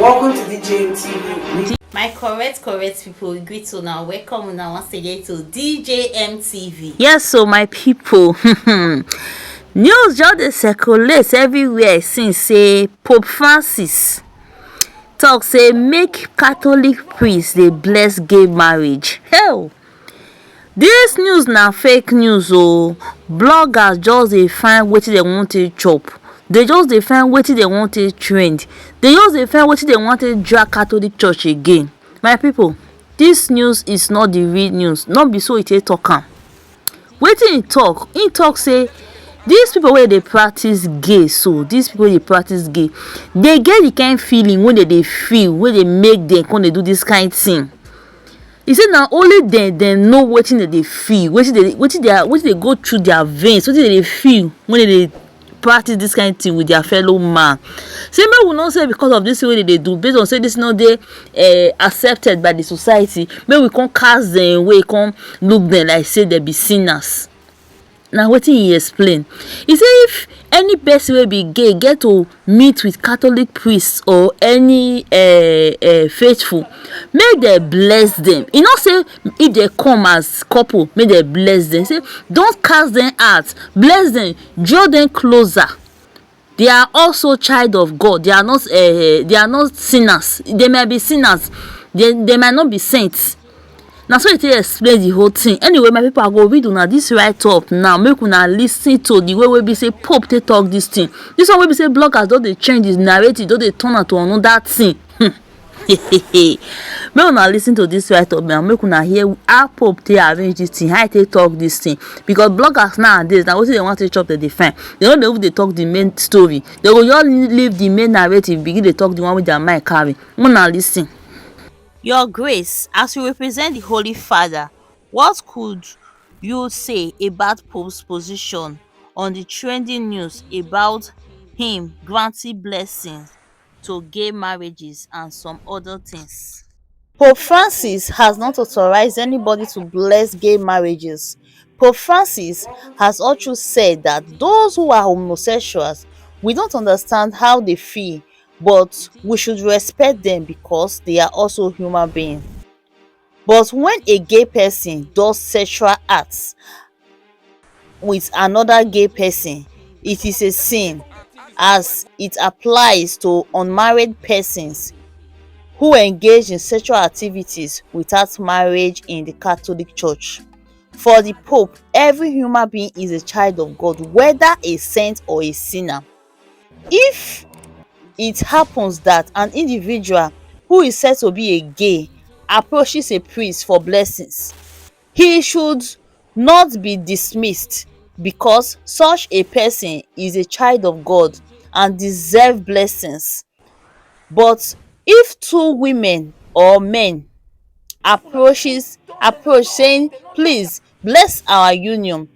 Welcome to DJM TV. My correct people, we greet you now. Welcome now once again to DJM TV. Yes, so my people, news just dey circulate everywhere since say Pope Francis talk say make Catholic priests dey bless gay marriage. Hell, this news na fake news o. Bloggers just dey find wetin dem wan take chop. They just dey find wetin dem wan take trend. They just dey find wetin dem wan take drag Catholic Church again. My people, this news is not the real news. No be so e take talk am. Wetin e talk? E talk say these people wey dey practice gay, so these people wey dey practice gay, they get the kind feeling wey they dey feel, wey dey make them come dey do this kind thing. He say na only dem know wetin they dey feel, wetin dey go through their veins, wetin they dey feel when they dey practice this kind of thing with their fellow man. Say make we not say because of this way they do, based on say this no dey accepted by the society, make we come cast them away, come look them like say they be sinners. Now wetin he explain? He say if any person wey be gay get to meet with Catholic priests or any faithful, make dem bless them. He not say if they come as couple, make dem bless them. Say don't cast them out, bless them, draw them closer. They are also child of God. They are not sinners. They might be sinners. They might not be saints. Na so e take explain the whole thing. Anyway, my people, I go read una this write up now. Make una listen to the way be say Pope take talk this thing. This one wey be say bloggers don dey change the narrative, don dey turn am to another thing. Make una listen to this write up now. Make una hear how Pope take arrange this thing, how he take talk this thing. Because bloggers nowadays, na wetin they want to chop dem dey find. They no dey even dey talk the main story. They go just leave the main narrative, begin dey talk the one wey their mind carry. Make una listen. Your Grace, as you represent the Holy Father, what could you say about Pope's position on the trending news about him granting blessings to gay marriages and some other things? Pope Francis has not authorized anybody to bless gay marriages. Pope Francis has also said that those who are homosexuals, we don't understand how they feel, but we should respect them because they are also human beings. But when a gay person does sexual acts with another gay person, it is a sin, as it applies to unmarried persons who engage in sexual activities without marriage in the Catholic Church. For the Pope, every human being is a child of God, whether a saint or a sinner. If it happens that an individual who is said to be a gay approaches a priest for blessings, he should not be dismissed because such a person is a child of God and deserves blessings. But if two women or men approach saying, please bless our union,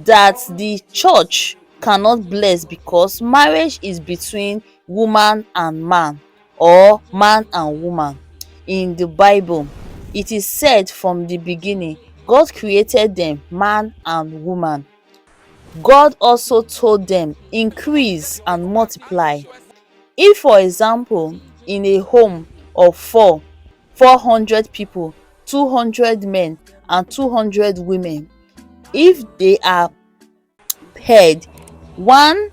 that the church cannot bless because marriage is between woman and man or man and woman. In the Bible, it is said from the beginning, God created them man and woman. God also told them, increase and multiply. If, for example, in a home of 400 people, 200 men and 200 women, if they are paired, man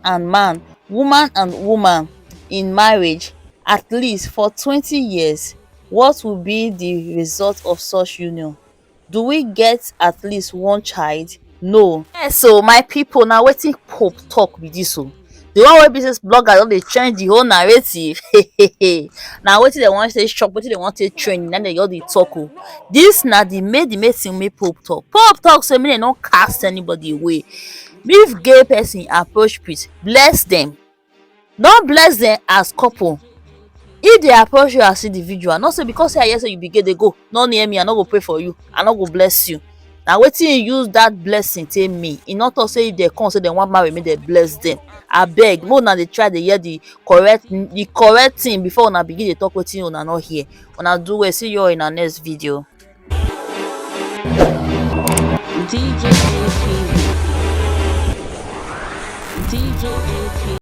and man, woman and woman in marriage, at least for 20 years, what will be the result of such union? Do we get at least one child? No. Yes, so my people, now wetin Pope talk be this o. The one wey business blogger don dey change the whole narrative. Na wetin dem wan say chop, wetin dem wan take trend, na dem just dey talk o. This na the main thing wey Pope talk. Pope talk say make dem no cast anybody away. If gay person approach priest, bless them. Don't bless them as couple. If they approach you as individual, not say because say I hear say you be gay, they go, no near me, I no go pray for you, I no go bless you. Now wetin you use that blessing take me? E not talk say if they come say they want marry, make dem bless them. Abeg, make una dey try dey hear the correct thing before una begin dey talk wetin una no hear. Una do well. See you all in our next video. DJ